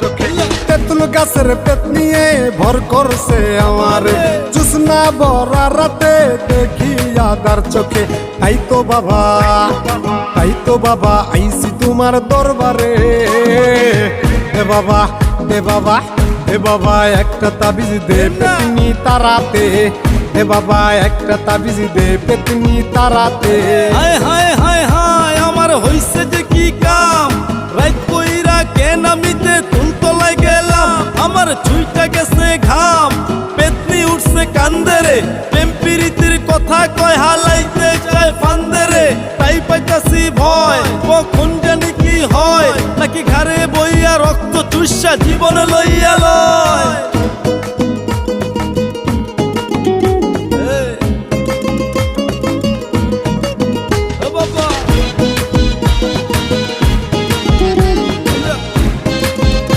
চোখে। তেঁতুল গাছের পেট নিয়ে ভর করছে আমার, জুসনা ভরা রাতে দেখি আদার চোখে। তাই তো বাবা, তাই তো বাবা আইছি তোমার দরবারে। এ বাবা, এ বাবা, এ বাবা একটা তাবিজ দে পেতনি তারাতে। এ বাবা একটা তাবিজ দে পেতনি তারাতে। হায় হায় হায় হায় আমার হইছে যে কি কাম, রাত কইরা কেন আমিতে তুলতলায় গেলাম। আমার ছুইটা গেছে ঘাম, পেতনি উঠছে কান্দেরে, প্রেম প্রীতির কথা কয় হালাইতে চায় ফান্দেরে। তাই পাইতাছি ভয় কখন জানি কি হয়, নাকি ঘাড়ে বইয়া রক্ত চুষা জীবন লইয়া